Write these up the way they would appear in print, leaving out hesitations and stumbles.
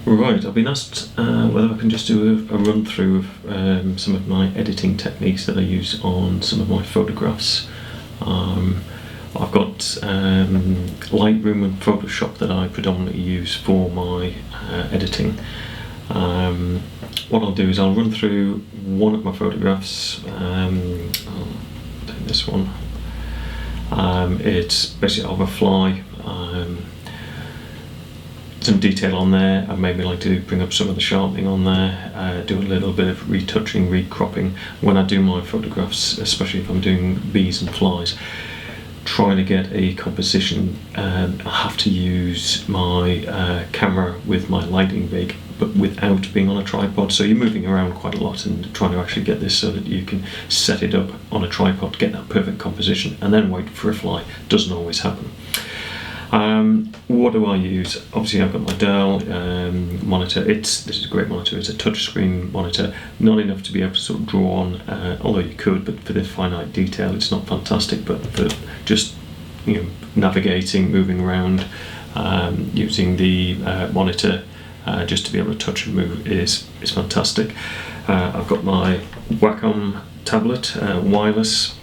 Right, I've been asked whether I can just do a run through of some of my editing techniques that I use on some of my photographs. I've got Lightroom and Photoshop that I predominantly use for my editing. What I'll do is I'll run through one of my photographs. I'll take this one. It's basically of a fly. Some detail on there. I maybe like to bring up some of the sharpening on there, do a little bit of retouching, recropping when I do my photographs, especially if I'm doing bees and flies. Trying to get a composition, I have to use my camera with my lighting rig, but without being on a tripod, so you're moving around quite a lot and trying to actually get this so that you can set it up on a tripod, get that perfect composition, and then wait for a fly. Doesn't always happen. What do I use? Obviously I've got my Dell monitor. This is a great monitor. It's a touchscreen monitor, not enough to be able to sort of draw on, although you could, but for this finite detail it's not fantastic. But for just navigating, moving around, using the monitor just to be able to touch and move is fantastic. I've got my Wacom tablet, wireless,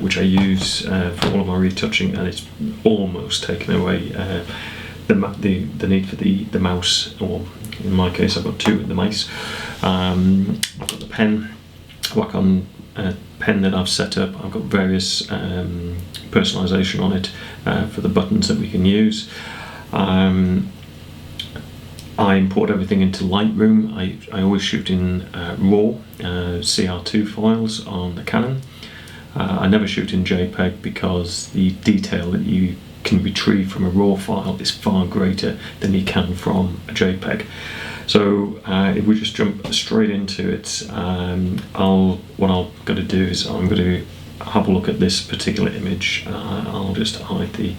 which I use for all of my retouching, and it's almost taken away the need for the mouse, or in my case I've got two with the mice. I've got the pen, Wacom pen that I've set up. I've got various personalisation on it for the buttons that we can use. I import everything into Lightroom. I always shoot in RAW CR2 files on the Canon. I never shoot in JPEG because the detail that you can retrieve from a RAW file is far greater than you can from a JPEG. So if we just jump straight into it, what I'm going to do is I'm going to have a look at this particular image. I'll just hide the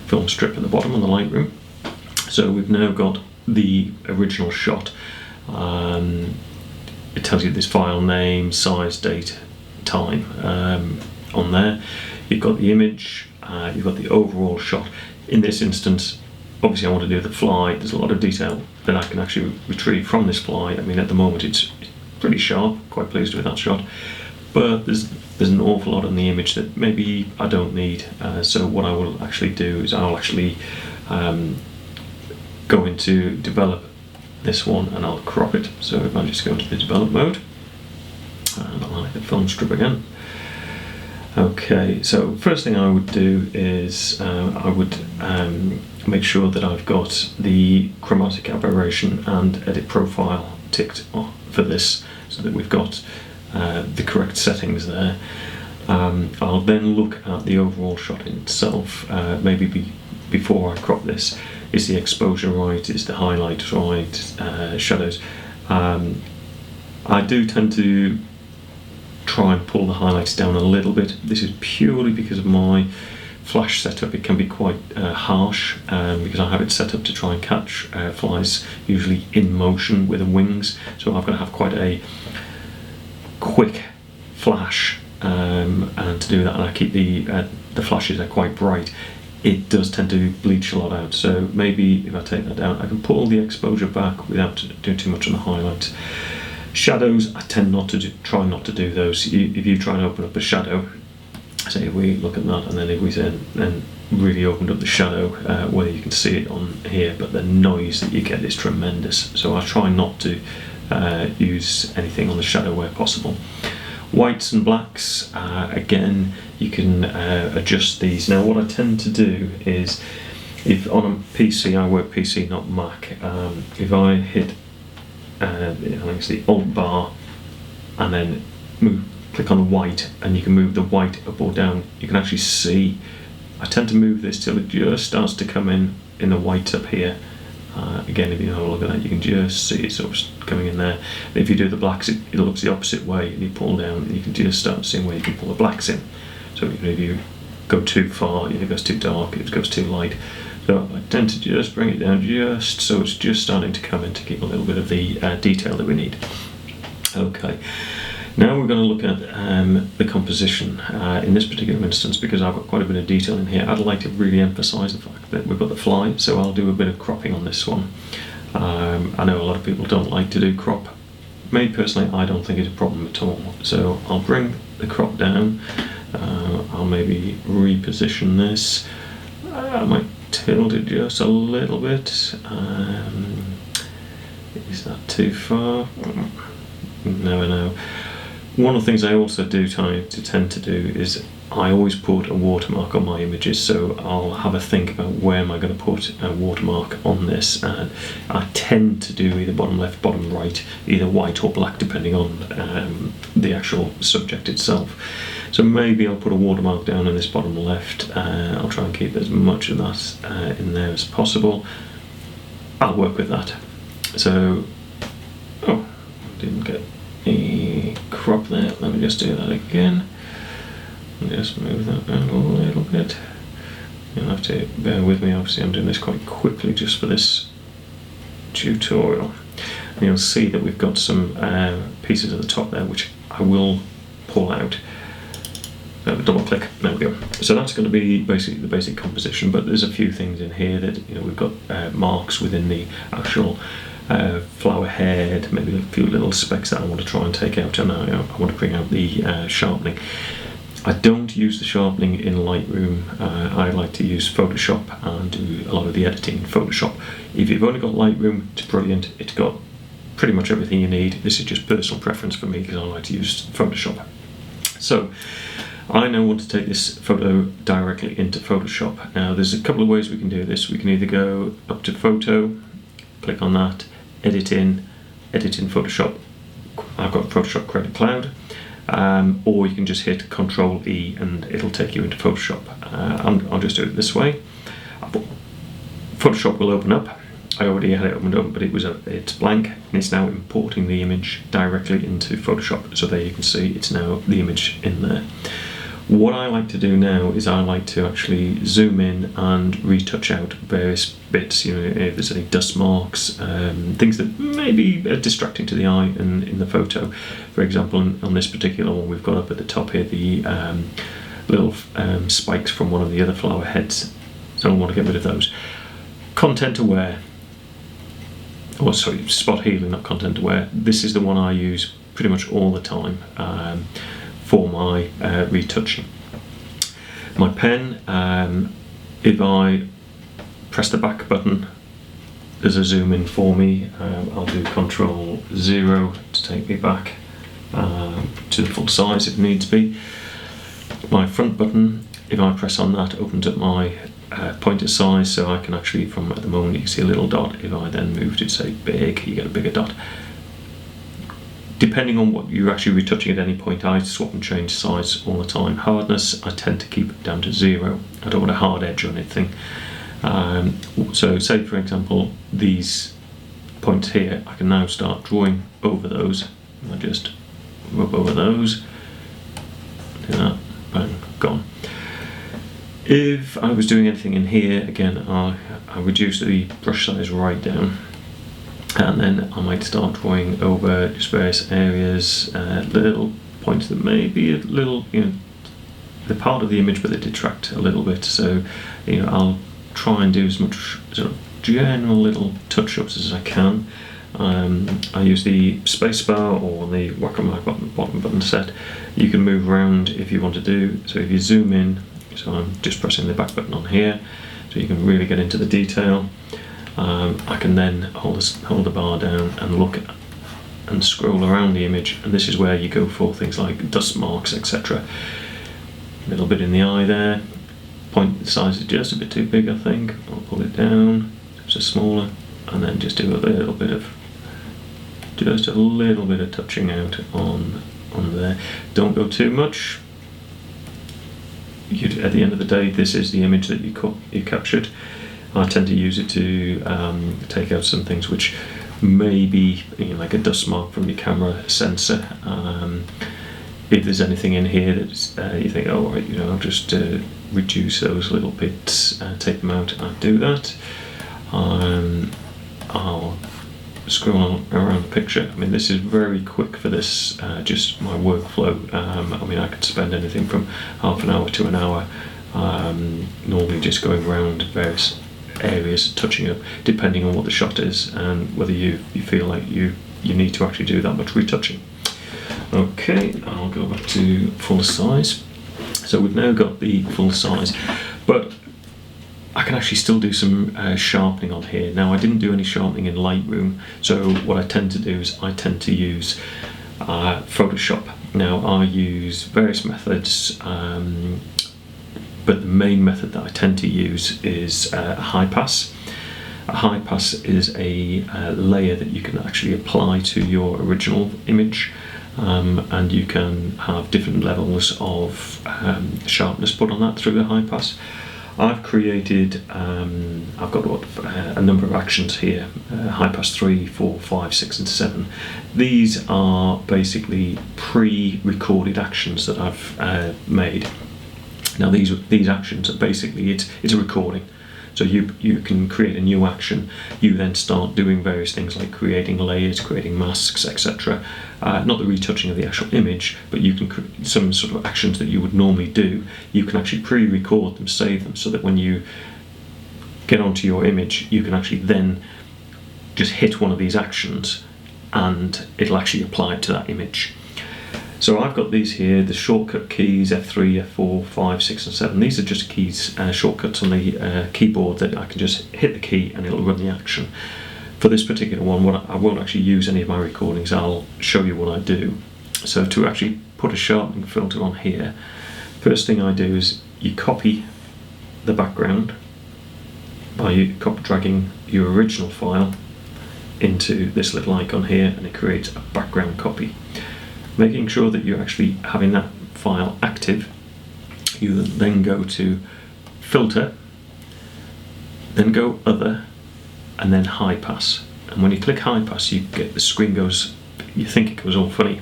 film strip at the bottom on the Lightroom. So we've now got the original shot. It tells you this file name, size, date, time on there. You've got the image, you've got the overall shot. In this instance, obviously I want to do the fly. There's a lot of detail that I can actually retrieve from this fly. I mean, at the moment it's pretty sharp, quite pleased with that shot, but there's an awful lot in the image that maybe I don't need. So what I will actually do is I'll actually go into develop this one and I'll crop it. So if I just go into the develop mode, and I'll hide the film strip again. Okay, so first thing I would do is I would make sure that I've got the chromatic aberration and edit profile ticked off for this, so that we've got the correct settings there. I'll then look at the overall shot in itself, maybe before I crop this. Is the exposure right? Is the highlight right? Shadows. I do tend to try and pull the highlights down a little bit. This is purely because of my flash setup. It can be quite harsh because I have it set up to try and catch flies usually in motion with the wings, so I've got to have quite a quick flash, and to do that, and I keep the flashes are quite bright. It does tend to bleach a lot out, so maybe if I take that down I can pull the exposure back without doing too much on the highlights. Shadows, I tend not to try not to do those. If you try and open up a shadow, say if we look at that, and then if we then really opened up the shadow, where you can see it on here, but the noise that you get is tremendous. So I try not to use anything on the shadow where possible. Whites and blacks, again, you can adjust these. Now what I tend to do is, if on a PC, I work PC not Mac, if I hit I think it's the Alt bar and then click on the white, and you can move the white up or down, you can actually see. I tend to move this till it just starts to come in the white up here. Again, if you have a look at that, you can just see it sort of coming in there. And if you do the blacks, it looks the opposite way, and you pull down and you can just start seeing where you can pull the blacks in. So if you go too far, if it goes too dark, if it goes too light. So I tend to just bring it down just so it's just starting to come in, to keep a little bit of the detail that we need. Okay, now we're going to look at the composition in this particular instance, because I've got quite a bit of detail in here. I'd like to really emphasise the fact that we've got the fly, so I'll do a bit of cropping on this one. I know a lot of people don't like to do crop. Me personally, I don't think it's a problem at all. So I'll bring the crop down. I'll maybe reposition this. I might tilt it just a little bit. Is that too far? Never know. One of the things I also tend to do is I always put a watermark on my images, so I'll have a think about where am I going to put a watermark on this. I tend to do either bottom left, bottom right, either white or black, depending on the actual subject itself. So maybe I'll put a watermark down in this bottom left. I'll try and keep as much of that in there as possible. I'll work with that. So, oh, didn't get a crop there. Let me just do that again. Just move that around a little bit. You'll have to bear with me, obviously I'm doing this quite quickly just for this tutorial. And you'll see that we've got some pieces at the top there which I will pull out. Double click, there we go. So that's going to be basically the basic composition, but there's a few things in here that, you know, we've got marks within the actual flower head, maybe a few little specks that I want to try and take out, and I want to bring out the sharpening. I don't use the sharpening in Lightroom. I like to use Photoshop and do a lot of the editing in Photoshop. If you've only got Lightroom, it's brilliant. It's got pretty much everything you need. This is just personal preference for me because I like to use Photoshop. So I now want to take this photo directly into Photoshop. Now there's a couple of ways we can do this. We can either go up to Photo, click on that, edit in Photoshop. I've got Photoshop Credit Cloud. Or you can just hit Control E and it'll take you into Photoshop. I'll just do it this way. Photoshop will open up. I already had it opened up, but it's blank, and it's now importing the image directly into Photoshop. So there you can see it's now the image in there. What I like to do now is I like to actually zoom in and retouch out various bits, you know, if there's any dust marks, things that may be distracting to the eye in the photo. For example, on this particular one we've got up at the top here the little spikes from one of the other flower heads, so I want to get rid of those. Content aware, or sorry, spot healing, not content aware. This is the one I use pretty much all the time for my retouching. My pen, if I press the back button, there's a zoom in for me. I'll do Control 0 to take me back to the full size if needs be. My front button, if I press on that, opens up my pointer size, so I can actually, from at the moment you can see a little dot. If I then move to say big, you get a bigger dot. Depending on what you're actually retouching at any point, I swap and change size all the time. Hardness, I tend to keep it down to 0. I don't want a hard edge or anything. So say for example these points here, I can now start drawing over those. I just rub over those, do that, bang, gone. If I was doing anything in here, again I reduce the brush size right down, and then I might start drawing over just various areas, little points that may be a little, you know, they're part of the image but they detract a little bit. So, you know, I'll try and do as much sort of general little touch-ups as I can. I use the spacebar or the watermark bottom button set. You can move around if you want to do. So if you zoom in, so I'm just pressing the back button on here, so you can really get into the detail. I can then hold the bar down and look at and scroll around the image, and this is where you go for things like dust marks, etc. A little bit in the eye there. Point size is just a bit too big, I think. I'll pull it down just smaller, and then just do a little bit of touching out on there. Don't go too much. At the end of the day, this is the image that you captured. I tend to use it to take out some things which may be, you know, like a dust mark from your camera sensor. If there's anything in here that you think, oh, right, you know, I'll just reduce those little bits, take them out, I'll do that. I'll scroll around the picture. I mean, this is very quick for this, just my workflow. I mean, I could spend anything from half an hour to an hour normally just going around various areas, touching up, depending on what the shot is and whether you feel like you need to actually do that much retouching. Okay, I'll go back to full size. So we've now got the full size, but I can actually still do some sharpening on here. Now, I didn't do any sharpening in Lightroom, so what I tend to do is I tend to use Photoshop. Now, I use various methods, but the main method that I tend to use is a high pass. A high pass is a layer that you can actually apply to your original image, and you can have different levels of sharpness put on that through the high pass. I've created, I've got a number of actions here, high pass 3, 4, 5, 6 and 7. These are basically pre-recorded actions that I've made. Now these actions are basically, it's a recording. So you can create a new action. You then start doing various things like creating layers, creating masks, etc. Not the retouching of the actual image, but you can some sort of actions that you would normally do. You can actually pre-record them, save them, so that when you get onto your image, you can actually then just hit one of these actions, and it'll actually apply it to that image. So I've got these here, the shortcut keys, F3, F4, 5, 6 and 7. These are just keys, shortcuts on the keyboard that I can just hit the key and it'll run the action. For this particular one, I won't actually use any of my recordings. I'll show you what I do. So to actually put a sharpening filter on here, first thing I do is you copy the background by dragging your original file into this little icon here, and it creates a background copy. Making sure that you're actually having that file active, you then go to Filter, then go Other, and then High Pass. And when you click High Pass, you get the screen goes, you think it goes all funny.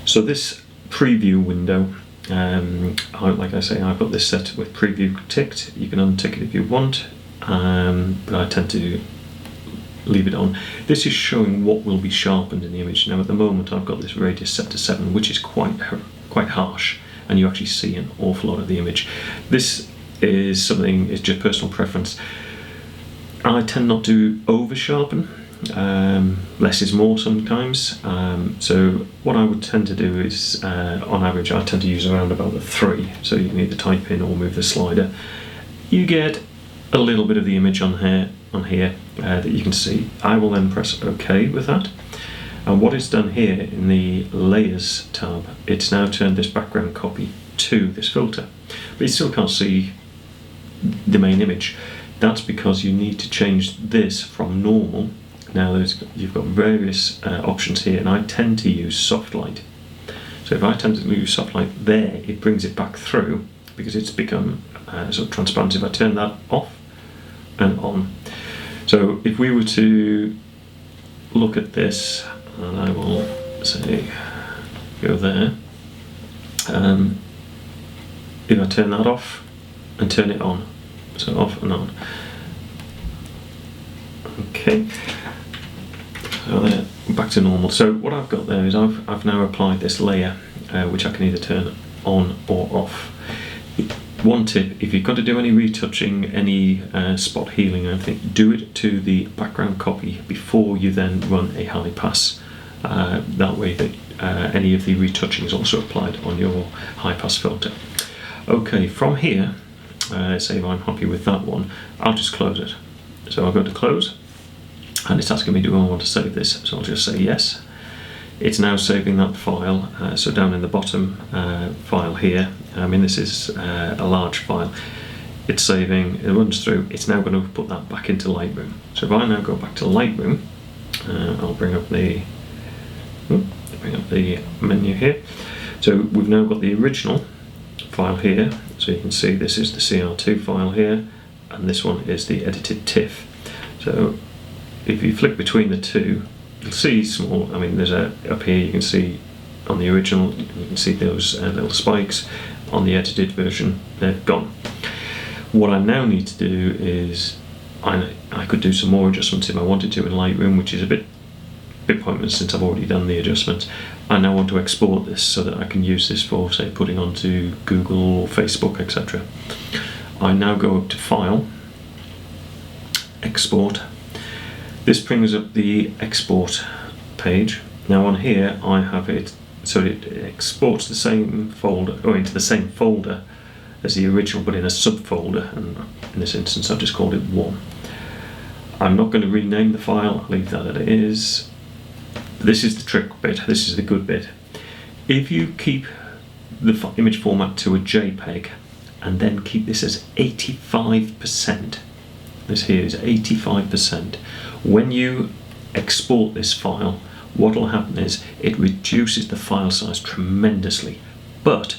So this preview window, like I say, I've got this set with preview ticked. You can untick it if you want, but I tend to leave it on. This is showing what will be sharpened in the image. Now at the moment I've got this radius set to 7, which is quite harsh, and you actually see an awful lot of the image. This is something, it's just personal preference. I tend not to over sharpen. Less is more sometimes. So what I would tend to do is, on average, I tend to use around about a 3. So you can either type in or move the slider. You get a little bit of the image on here that you can see. I will then press OK with that, and what it's done here in the Layers tab, it's now turned this background copy to this filter, but you still can't see the main image. That's because you need to change this from normal. Now you've got various options here, and I tend to use soft light. So if I tend to use soft light there, it brings it back through because it's become sort of transparent. If I turn that off and on, so if we were to look at this, and I will say go there, if I turn that off and turn it on, so off and on, okay, so there, back to normal. So what I've got there is I've now applied this layer, which I can either turn on or off. One tip, if you've got to do any retouching, any spot healing or anything, do it to the background copy before you then run a high pass. That way that any of the retouching is also applied on your high pass filter. Okay, from here, say if I'm happy with that one, I'll just close it. So I'll go to close, and it's asking me, do I want to save this? So I'll just say yes. It's now saving that file, so down in the bottom file here, I mean this is a large file, it's saving, it runs through, it's now going to put that back into Lightroom. So if I now go back to Lightroom, I'll bring up the menu here. So we've now got the original file here, so you can see this is the CR2 file here, and this one is the edited TIFF. So if you flick between the two, you'll see small, I mean there's up here you can see on the original, you can see those little spikes. On the edited version, they're gone. What I now need to do is, I could do some more adjustments if I wanted to in Lightroom, which is a bit pointless since I've already done the adjustments. I now want to export this so that I can use this for, say, putting onto Google or Facebook, etc. I now go up to File, export. This brings up the export page. Now on here I have it so it exports the same folder, or into the same folder as the original, but in a subfolder, and in this instance I've just called it 1. I'm not going to rename the file, I'll leave that as it is. This is the trick bit, this is the good bit. If you keep the image format to a JPEG and then keep this as 85%, this here is 85%, when you export this file, what will happen is it reduces the file size tremendously, but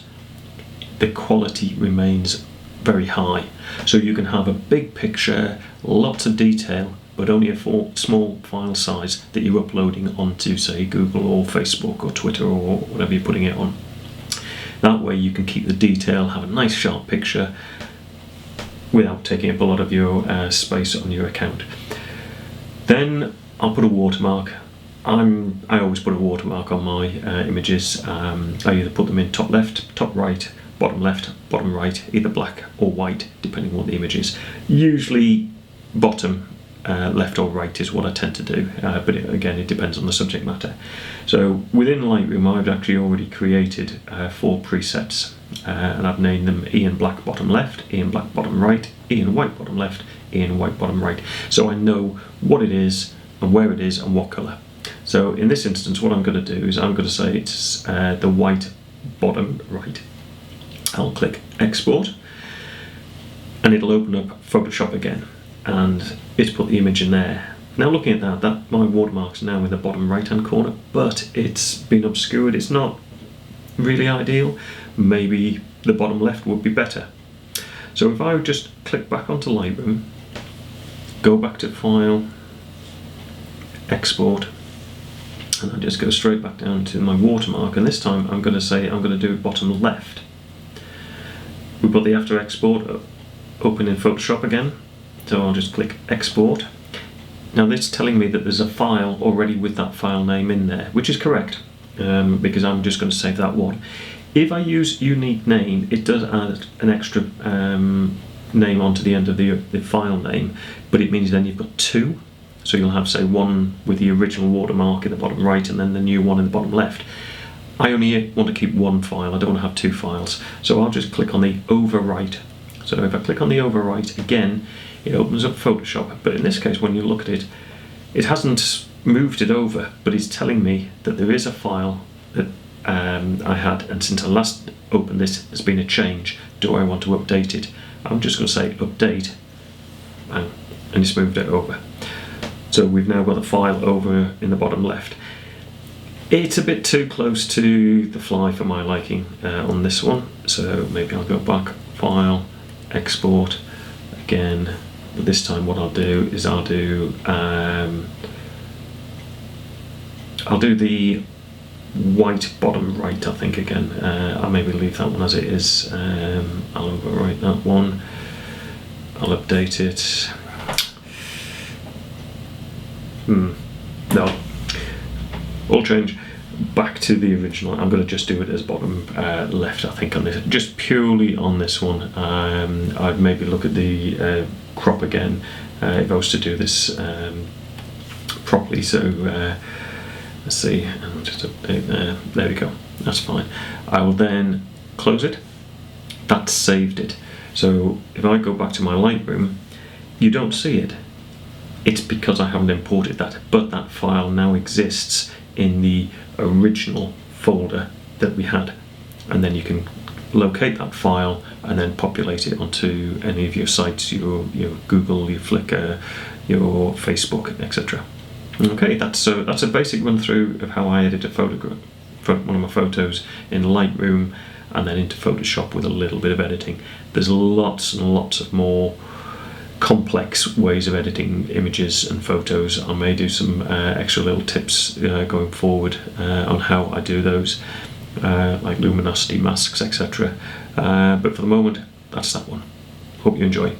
the quality remains very high. So you can have a big picture, lots of detail, but only a small file size that you're uploading onto, say, Google or Facebook or Twitter or whatever you're putting it on. That way you can keep the detail, have a nice sharp picture without taking up a lot of your space on your account. Then I'll put a watermark. I always put a watermark on my images. I either put them in top left, top right, bottom right, either black or white, depending on what the image is. Usually bottom left or right is what I tend to do, but again it depends on the subject matter. So within Lightroom I've actually already created 4 presets, and I've named them Ian Black bottom left, Ian Black bottom right, Ian White bottom left, Ian White bottom right, so I know what it is and where it is and what colour. So in this instance what I'm going to do is I'm going to say it's the white bottom right. I'll click export and it'll open up Photoshop again, and it's put the image in there. Now looking at that my watermark's now in the bottom right hand corner, but it's been obscured. It's not really ideal. Maybe the bottom left would be better. So if I would just click back onto Lightroom, go back to File, Export, and I just go straight back down to my watermark, and this time I'm going to say I'm going to do bottom left. We put the After Export open in Photoshop again, so I'll just click Export. Now this is telling me that there's a file already with that file name in there, which is correct, because I'm just going to save that one. If I use unique name, it does add an extra name onto the end of the file name, but it means then you've got 2. So you'll have, say, one with the original watermark in the bottom right and then the new one in the bottom left. I only want to keep 1 file, I don't want to have 2 files. So I'll just click on the overwrite. So if I click on the overwrite, again, it opens up Photoshop. But in this case, when you look at it, it hasn't moved it over, but it's telling me that there is a file that I had, and since I last opened this, there's been a change. Do I want to update it? I'm just going to say update, and it's moved it over. So we've now got the file over in the bottom left. It's a bit too close to the fly for my liking on this one, so maybe I'll go back, File, Export again, but this time what I'll do is I'll do the white bottom right, I think, again. I'll maybe leave that one as it is. I'll overwrite that one, I'll update it. No, all change back to the original. I'm going to just do it as bottom left, I think, on this, just purely on this one. I'd maybe look at the crop again if I was to do this properly. So let's see, I'll just update there. There we go, that's fine. I will then close it. That's saved it. So if I go back to my Lightroom, you don't see it. It's because I haven't imported that, but that file now exists in the original folder that we had, and then you can locate that file and then populate it onto any of your sites, your Google, your Flickr, your Facebook, etc. Okay, that's a basic run through of how I edit a photograph, one of my photos in Lightroom and then into Photoshop with a little bit of editing. There's lots and lots of more complex ways of editing images and photos. I may do some extra little tips going forward on how I do those, like luminosity, masks, etc. But for the moment, that's that one. Hope you enjoy.